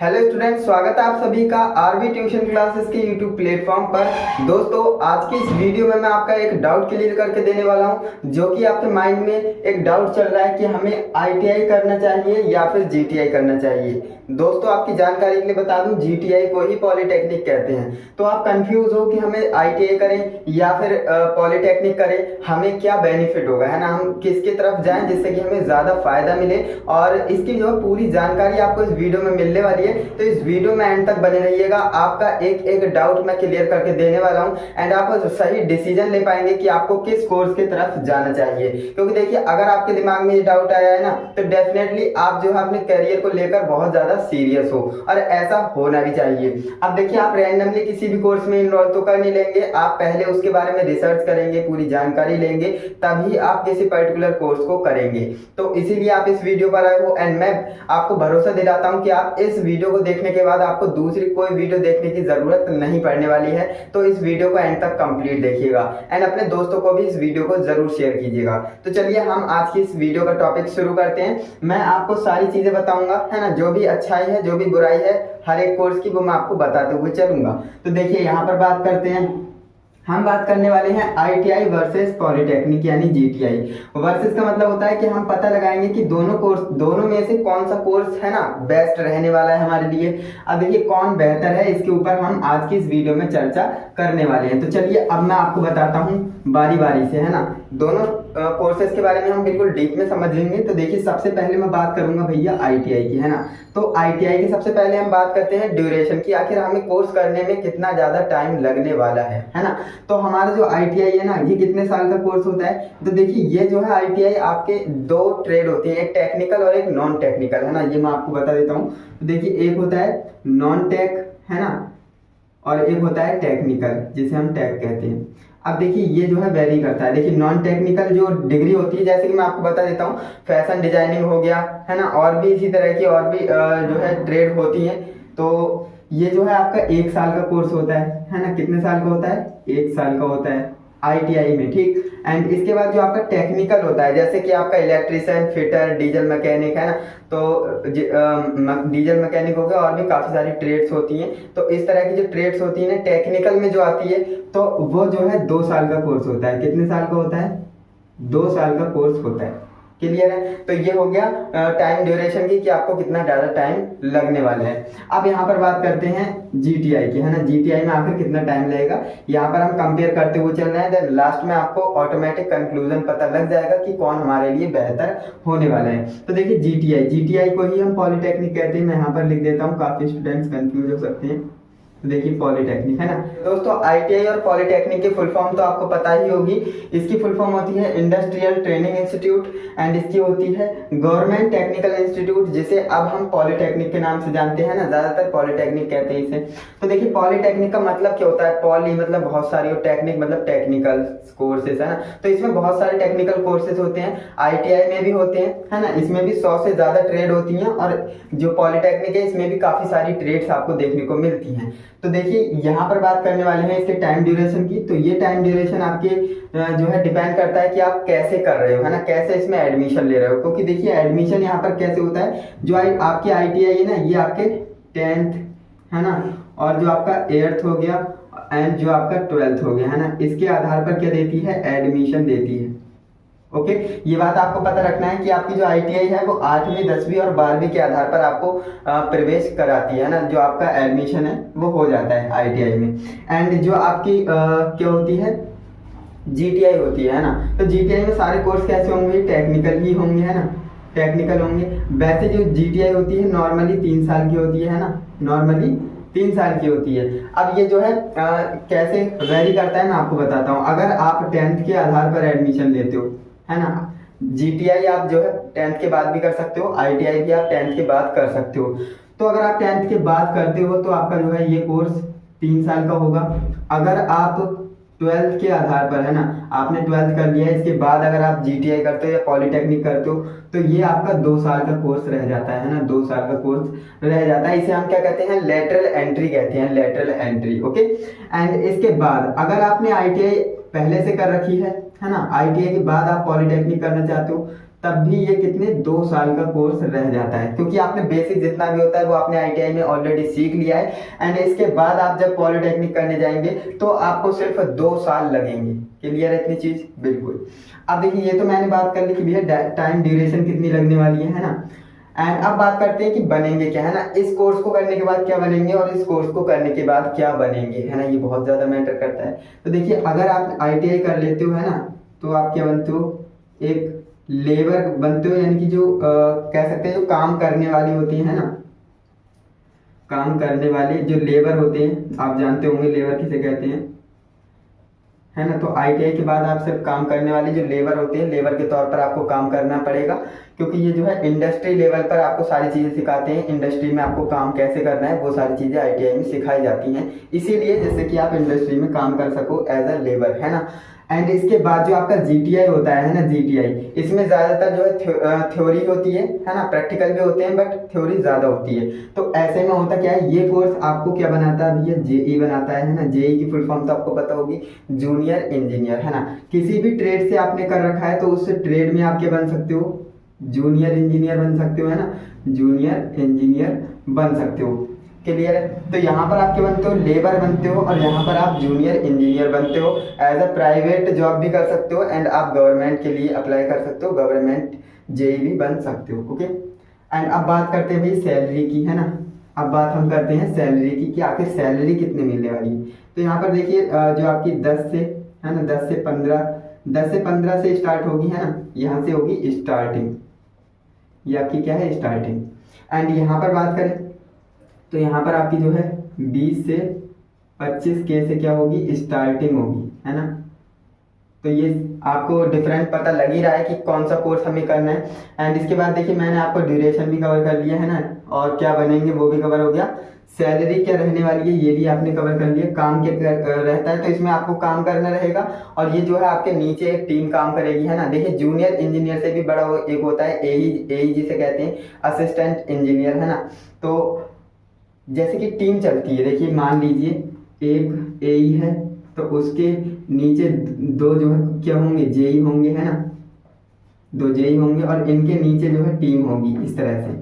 Hello student, स्वागत है आप सभी का आरवी ट्यूशन क्लासेस के यूट्यूब प्लेटफॉर्म पर। दोस्तों, आज की इस वीडियो में मैं आपका एक डाउट क्लियर करके देने वाला हूं, जो कि आपके माइंड में एक डाउट चल रहा है कि हमें आईटीआई करना चाहिए या फिर जीटीआई करना चाहिए। दोस्तों, आपकी जानकारी के लिए बता दूं, जीटीआई को ही पॉलिटेक्निक कहते हैं। तो आप कंफ्यूज हो कि हमें आईटीआई करें या फिर पॉलिटेक्निक करें, हमें क्या बेनिफिट होगा, है ना, हम किसकी तरफ जाएं जिससे कि हमें ज्यादा फायदा मिले। और इसकी जो पूरी जानकारी आपको इस वीडियो में मिलने वाली है, तो इस वीडियो में एंड तक बने रहिएगा। आपका एक एक डाउट मैं क्लियर करके देने वाला हूं एंड आप सही डिसीजन ले पाएंगे कि आपको किस कोर्स की तरफ जाना चाहिए। क्योंकि देखिए, अगर आपके दिमाग में ये डाउट आया है ना, तो डेफिनेटली आप जो है अपने करियर को लेकर बहुत ज्यादा सीरियस हो, और ऐसा होना भी चाहिए। अब देखिए, आप रैंडमली किसी भी कोर्स में इनरोल तो कर नहीं लेंगे, आप पहले उसके बारे में रिसर्च करेंगे, पूरी जानकारी लेंगे, तभी आप किसी पर्टिकुलर कोर्स को करेंगे। तो इसीलिए आप इस वीडियो पर आए हो एंड मैं आपको भरोसा दिलाता हूं कि आप इस वीडियो को देखने के बाद आपको दूसरी कोई वीडियो देखने की जरूरत नहीं पड़ने वाली है। तो इस वीडियो को एंड तक कंप्लीट देखिएगा एंड अपने दोस्तों को भी इस वीडियो को जरूर शेयर कीजिएगा। तो चलिए हम आज की इस वीडियो का टॉपिक शुरू करते हैं। मैं आपको सारी चीजें बताऊंगा, है ना, जो भी अच्छाई है जो भी बुराई है हर एक कोर्स की, वो मैं आपको बताते हुए चलूंगा। तो देखिए, यहाँ पर बात करते हैं, हम बात करने वाले हैं आईटीआई वर्सेस पॉलिटेक्निक यानी जीटीआई। वर्सेस का मतलब होता है कि हम पता लगाएंगे कि दोनों में से कौन सा कोर्स है ना बेस्ट रहने वाला है हमारे लिए। अब देखिए, कौन बेहतर है, इसके ऊपर हम आज की इस वीडियो में चर्चा करने वाले हैं। तो चलिए अब मैं आपको बताता हूँ बारी बारी से, है ना, दोनों कोर्सेज के बारे में हम बिल्कुल डीप में समझेंगे। तो देखिए, सबसे पहले मैं बात करूंगा भैया आईटीआई की, है ना। तो आईटीआई की सबसे पहले हम बात करते हैं ड्यूरेशन की, आखिर हमें कोर्स करने में कितना ज्यादा टाइम लगने वाला है ना। तो हमारा जो आईटीआई है ना, ये कितने साल का कोर्स होता है। तो देखिए, ये जो है आईटीआई आपके दो ट्रेड होती है, एक टेक्निकल और एक नॉन टेक्निकल, है ना। ये मैं आपको बता देता हूँ। तो देखिए, एक होता है नॉन टेक, है ना, और एक होता है टेक्निकल जिसे हम टेक कहते हैं। अब देखिए, ये जो है वेरी करता है। देखिए, नॉन टेक्निकल जो डिग्री होती है, जैसे कि मैं आपको बता देता हूँ, फैशन डिजाइनिंग हो गया, है ना, और भी इसी तरह की और भी जो है ट्रेड होती है। तो ये जो है आपका 1 साल का कोर्स होता है ना। कितने साल का होता है? 1 साल का होता है आईटीआई में, ठीक। एंड इसके बाद जो आपका टेक्निकल होता है, जैसे कि आपका इलेक्ट्रिशियन, फिटर, डीजल मैकेनिक, है ना। तो डीजल मैकेनिक हो गया, और भी काफी सारी ट्रेड्स होती हैं। तो इस तरह की जो ट्रेड्स होती है ना, टेक्निकल में जो आती है, तो वो जो है 2 साल का कोर्स होता है। कितने साल का होता है? 2 साल का कोर्स होता है। क्लियर है? तो ये हो गया टाइम ड्यूरेशन की, कि आपको कितना ज्यादा टाइम लगने वाला है। अब यहाँ पर बात करते हैं जीटीआई की, है ना। जीटीआई में आखिर कितना टाइम लगेगा, यहाँ पर हम कंपेयर करते हुए चल रहे हैं। देन लास्ट में आपको ऑटोमेटिक कंक्लूजन पता लग जाएगा कि कौन हमारे लिए बेहतर होने वाला है। तो देखिए, जीटीआई को ही हम पॉलिटेक्निक कहते हैं। मैं यहाँ पर लिख देता हूँ, काफी स्टूडेंट्स कंफ्यूज हो सकते हैं। देखिए, पॉलिटेक्निक, है ना। दोस्तों, आईटीआई और पॉलिटेक्निक की फुल फॉर्म तो आपको पता ही होगी। इसकी फुल फॉर्म होती है इंडस्ट्रियल ट्रेनिंग इंस्टीट्यूट, एंड इसकी होती है गवर्नमेंट टेक्निकल इंस्टीट्यूट, जिसे अब हम पॉलिटेक्निक के नाम से जानते हैं ना, ज्यादातर पॉलिटेक्निक कहते हैं इसे। तो देखिए, पॉलिटेक्निक का मतलब क्या होता है? पॉली मतलब बहुत सारी, और टेक्निक मतलब टेक्निकल कोर्सेज, है ना। तो इसमें बहुत सारे टेक्निकल कोर्सेज होते हैं, आईटीआई में भी होते हैं, है ना। इसमें भी 100 से ज्यादा ट्रेड होती हैं, और जो पॉलिटेक्निक है इसमें भी काफी सारी ट्रेड्स आपको देखने को मिलती हैं। तो देखिए, यहाँ पर बात करने वाले हैं इसके टाइम ड्यूरेशन की। तो ये टाइम ड्यूरेशन आपके जो है डिपेंड करता है कि आप कैसे कर रहे हो, है ना, कैसे इसमें एडमिशन ले रहे हो। क्योंकि देखिए, एडमिशन यहाँ पर कैसे होता है, जो आपकी आईटीआई है ना, ये आपके 10th, है ना, और जो आपका 8th हो गया एंड जो आपका 12th हो गया, है ना, इसके आधार पर क्या देती है? एडमिशन देती है। ओके, ये बात आपको पता रखना है कि आपकी जो आईटीआई है वो 8वीं, 10वीं और 12वीं के आधार पर आपको प्रवेश कराती है ना, जो आपका एडमिशन है वो हो जाता है आईटीआई में। एंड जो आपकी क्या होती है? जीटीआई होती है ना। तो जीटीआई में सारे कोर्स कैसे होंगे? टेक्निकल ही होंगे, है ना, टेक्निकल होंगे। वैसे जो जीटीआई होती है नॉर्मली 3 साल की होती है ना, नॉर्मली 3 साल की होती है। अब ये जो है कैसे वेरी करता है, मैं आपको बताता हूँ। अगर आप 10th के आधार पर एडमिशन लेते हो, है ना, जीटीआई आप जो है 10th के बाद भी कर सकते हो, आईटीआई भी आप 10th के बाद कर सकते हो। तो अगर आप 10th के बाद करते हो तो आपका जो है ये कोर्स 3 साल का होगा। अगर आप 12th के आधार पर, है ना, आपने 12th कर लिया, इसके बाद अगर आप जीटीआई करते हो या पॉलिटेक्निक करते हो, तो ये आपका 2 साल का कोर्स रह जाता है ना, 2 साल का कोर्स रह जाता है। इसे हम क्या कहते हैं? लेटरल एंट्री कहते हैं, लेटरल एंट्री। ओके, एंड इसके बाद अगर आपने आईटीआई पहले से कर रखी है ना, आईटीआई के बाद आप पॉलिटेक्निक करना चाहते हो, तब भी ये कितने 2 साल का कोर्स रह जाता है, क्योंकि आपने बेसिक जितना भी होता है वो आपने आईटीआई में ऑलरेडी सीख लिया है। एंड इसके बाद आप जब पॉलिटेक्निक करने जाएंगे तो आपको सिर्फ 2 साल लगेंगे। क्लियर है इतनी चीज? बिल्कुल। अब देखिए ये तो मैंने बात कर ली कि भैया टाइम ड्यूरेशन कितनी लगने वाली है ना। एंड अब बात करते हैं कि बनेंगे क्या, है ना। इस कोर्स को करने के बाद क्या बनेंगे और इस कोर्स को करने के बाद क्या बनेंगे, है ना, ये बहुत ज्यादा मैटर करता है। तो देखिए अगर आप आईटीआई कर लेते हो, है ना, तो आप क्या बनते हो, एक लेबर बनते हो, यानी कि जो कह सकते हैं जो काम करने वाली होती है ना, काम करने वाले जो लेबर होते हैं, आप जानते होंगे लेबर किसे कहते हैं, है ना। तो आईटीआई के बाद आप सिर्फ काम करने वाले जो लेबर होते हैं, लेबर के तौर पर आपको काम करना पड़ेगा, क्योंकि ये जो है इंडस्ट्री लेवल पर आपको सारी चीजें सिखाते हैं। इंडस्ट्री में आपको काम कैसे करना है वो सारी चीजें आईटीआई में सिखाई जाती हैं, इसीलिए जैसे कि आप इंडस्ट्री में काम कर सको एज अ लेबर, है ना। एंड इसके बाद जो आपका जीटीआई होता है ना, जीटीआई, इसमें ज्यादातर जो है थ्योरी होती है ना, प्रैक्टिकल भी होते हैं बट थ्योरी ज्यादा होती है। तो ऐसे में होता क्या है, ये कोर्स आपको क्या बनाता है भैया, जेई बनाता है ना। जेई की फुल फॉर्म तो आपको पता होगी, जूनियर इंजीनियर, है ना। किसी भी ट्रेड से आपने कर रखा है तो उस ट्रेड में आप क्या बन सकते हो, जूनियर इंजीनियर बन सकते हो, है ना, जूनियर इंजीनियर बन सकते हो। क्लियर है? तो यहाँ पर आप क्या बनते हो, लेबर बनते हो, और यहाँ पर आप जूनियर इंजीनियर बनते हो। एज अ प्राइवेट जॉब भी कर सकते हो एंड आप गवर्नमेंट के लिए अप्लाई कर सकते हो, गवर्नमेंट जेई भी बन सकते हो। ओके। एंड अब बात करते हैं भाई सैलरी की, है ना। अब बात हम करते हैं सैलरी की कि आखिर सैलरी कितनी मिलने वाली है। तो यहाँ पर देखिए जो आपकी 10 से, है ना, 10 से 15 से स्टार्ट होगी, है ना, यहाँ से होगी स्टार्टिंग, ये आपकी क्या है, स्टार्टिंग। एंड यहाँ पर बात करें तो यहाँ पर आपकी जो है 20 से 25 के से क्या होगी, स्टार्टिंग होगी, है ना। तो ये आपको डिफरेंट पता लग ही रहा है कि कौन सा कोर्स हमें करना है। एंड इसके बाद देखिए मैंने आपको ड्यूरेशन भी कवर कर लिया, है ना, और क्या बनेंगे वो भी कवर हो गया। सैलरी क्या रहने वाली है ये भी आपने कवर कर लिया। काम क्या रहता है, तो इसमें आपको काम करना रहेगा, और ये जो है आपके नीचे एक टीम काम करेगी, है ना। देखिए जूनियर इंजीनियर से भी बड़ा एक होता है एई जिसे कहते हैं, असिस्टेंट इंजीनियर, है ना। तो जैसे कि टीम चलती है, देखिए मान लीजिए एक एई है तो उसके नीचे 2 जो है क्या होंगे, जेई होंगे, है ना, 2 जेई होंगे, और इनके नीचे जो है टीम होगी, इस तरह से।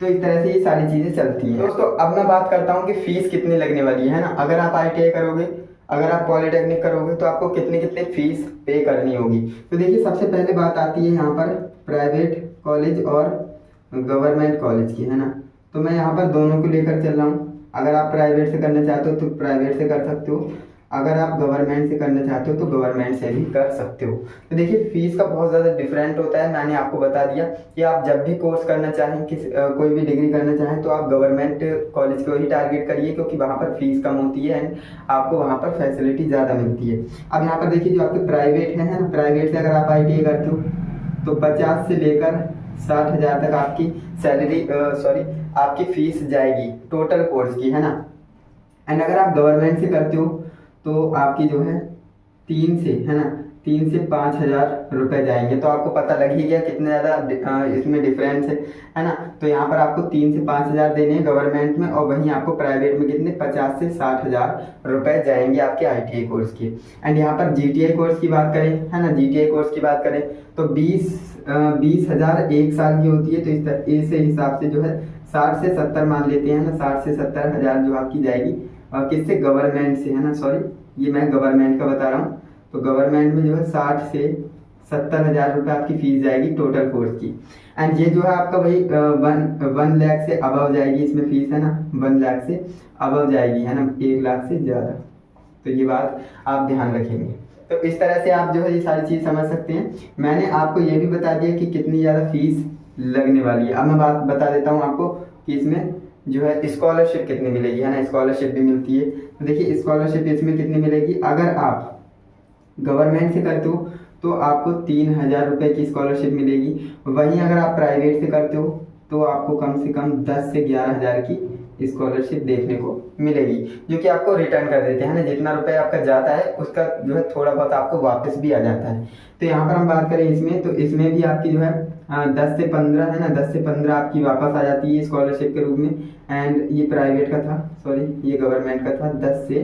तो इस तरह से ये सारी चीजें चलती हैं। दोस्तों अब मैं बात करता हूँ कि फीस कितनी लगने वाली है ना। अगर आप आईटीआई करोगे, अगर आप पॉलिटेक्निक करोगे तो आपको कितनी कितनी फीस पे करनी होगी। तो देखिए सबसे पहले बात आती है यहाँ पर प्राइवेट कॉलेज और गवर्नमेंट कॉलेज की, है ना। तो मैं यहाँ पर दोनों को लेकर चल रहा हूँ। अगर आप प्राइवेट से करना चाहते हो तो प्राइवेट से कर सकते हो, अगर आप गवर्नमेंट से करना चाहते हो तो गवर्नमेंट से भी कर सकते हो। तो देखिए फीस का बहुत ज़्यादा डिफरेंट होता है। मैंने आपको बता दिया कि आप जब भी कोर्स करना चाहें, कोई भी डिग्री करना चाहें, तो आप गवर्नमेंट कॉलेज को ही टारगेट करिए, क्योंकि वहाँ पर फीस कम होती है एंड आपको वहाँ पर फैसिलिटी ज़्यादा मिलती है। अब यहाँ पर देखिए जो आपके प्राइवेट है ना, प्राइवेट से अगर आप ITI करते हो तो 50 से लेकर 60,000 तक आपकी सैलरी आपकी फीस जाएगी टोटल कोर्स की, है ना। एंड अगर आप गवर्नमेंट से करते हो तो आपकी जो है 3 से, है ना, 3 से 5,000 रुपए जाएंगे। तो आपको पता लग ही गया कितने ज़्यादा इसमें डिफरेंस है ना। तो यहाँ पर आपको 3 से 5,000 देने हैं गवर्नमेंट में, और वहीं आपको प्राइवेट में कितने 50 से 60,000 रुपए जाएंगे आपके ITI कोर्स के। एंड यहाँ पर GTI कोर्स की बात करें, है ना, GTI कोर्स की बात करें तो 20,000 एक साल की होती है। तो इस हिसाब से जो है 60 से 70 मान लेते हैं ना, 60 से 70,000 जो आपकी जाएगी किससे, गवर्नमेंट से, है ना। सॉरी ये मैं गवर्नमेंट का बता रहा हूँ। तो गवर्नमेंट में जो है 60 से 70,000 रुपये आपकी फीस जाएगी टोटल कोर्स की। एंड ये जो है आपका भाई 1 लाख से अबव जाएगी इसमें फीस, है ना, 1 लाख से अबव जाएगी, है ना, 1 लाख से ज़्यादा। तो ये बात आप ध्यान रखेंगे। तो इस तरह से आप जो है ये सारी चीज़ समझ सकते हैं। मैंने आपको ये भी बता दिया कि कितनी ज़्यादा फीस लगने वाली है। अब मैं बात बता देता हूँ आपको कि इसमें जो है स्कॉलरशिप कितनी मिलेगी, है ना। स्कॉलरशिप भी मिलती है। तो देखिए स्कॉलरशिप इसमें कितनी मिलेगी, अगर आप गवर्नमेंट से करते हो तो आपको 3,000 रुपये की स्कॉलरशिप मिलेगी। वहीं अगर आप प्राइवेट से करते हो तो आपको कम से कम 10 से 11,000 की स्कॉलरशिप देखने को मिलेगी, जो कि आपको रिटर्न कर देते हैं ना। जितना रुपये आपका जाता है उसका जो है थोड़ा बहुत आपको वापस भी आ जाता है। तो यहाँ पर हम बात करें इसमें, तो इसमें भी आपकी जो है 10 से 15, है ना, 10 से 15 आपकी वापस आ जाती है स्कॉलरशिप के रूप में। एंड ये प्राइवेट का था, सॉरी ये गवर्नमेंट का था, 10 से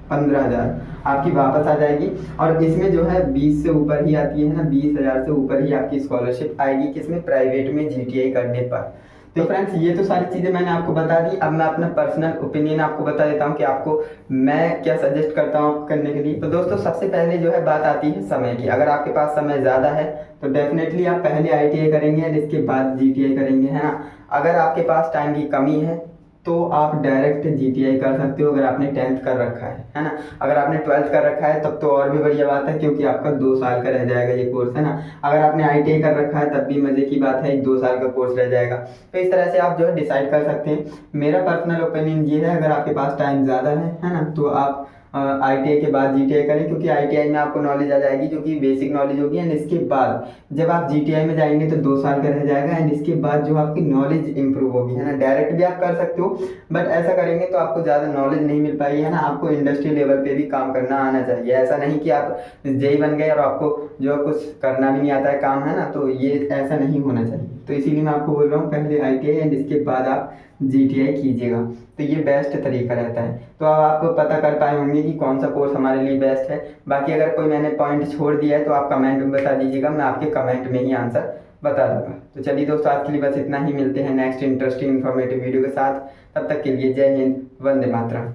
15,000 आपकी वापस आ जाएगी। और इसमें जो है 20 से ऊपर ही आती है ना, 20,000 से ऊपर ही आपकी स्कॉलरशिप आएगी, किसमें, प्राइवेट में जीटीआई करने पर। तो फ्रेंड्स ये तो सारी चीज़ें मैंने आपको बता दी। अब मैं अपना पर्सनल ओपिनियन आपको बता देता हूँ कि आपको मैं क्या सजेस्ट करता हूँ करने के लिए। तो दोस्तों सबसे पहले जो है बात आती है समय की। अगर आपके पास समय ज़्यादा है तो डेफिनेटली आप पहले आईटीआई करेंगे एंड इसके बाद जीटीआई करेंगे, है ना। अगर आपके पास टाइम की कमी है तो आप डायरेक्ट जीटीआई कर सकते हो, अगर आपने 10th कर रखा है ना। अगर आपने 12th कर रखा है तब तो और भी बढ़िया बात है, क्योंकि आपका 2 साल का रह जाएगा ये कोर्स, है ना। अगर आपने आईटीआई कर रखा है तब भी मजे की बात है, 2 साल का कोर्स रह जाएगा। तो इस तरह से आप जो है डिसाइड कर सकते हैं। मेरा पर्सनल ओपिनियन ये है, अगर आपके पास टाइम ज़्यादा है ना, तो आप आईटीआई के बाद जीटीआई करें, क्योंकि आईटीआई में आपको नॉलेज आ जाएगी जो कि बेसिक नॉलेज होगी। एंड इसके बाद जब आप जीटीआई में जाएंगे तो 2 साल का रह जाएगा, एंड इसके बाद जो आपकी नॉलेज इंप्रूव होगी, है ना। डायरेक्ट भी आप कर सकते हो, बट ऐसा करेंगे तो आपको ज़्यादा नॉलेज नहीं मिल पाएगी, है ना। आपको इंडस्ट्री लेवल पे भी काम करना आना चाहिए। ऐसा नहीं कि आप जेई बन गए और आपको जो कुछ करना भी नहीं आता है काम, है ना। तो ये ऐसा नहीं होना चाहिए। तो इसीलिए मैं आपको बोल रहा हूँ पहले आईटीआई एंड इसके बाद आप जीटीआई कीजिएगा, तो ये बेस्ट तरीका रहता है। तो अब आप पता कर पाए होंगे कि कौन सा कोर्स हमारे लिए बेस्ट है। बाकी अगर कोई मैंने पॉइंट छोड़ दिया है तो आप कमेंट में बता दीजिएगा, मैं आपके कमेंट में ही आंसर बता दूंगा। तो चलिए दोस्तों आज के लिए बस इतना ही। मिलते हैं नेक्स्ट इंटरेस्टिंग इन्फॉर्मेटिव वीडियो के साथ। तब तक के लिए जय हिंद, वंदे मातरम।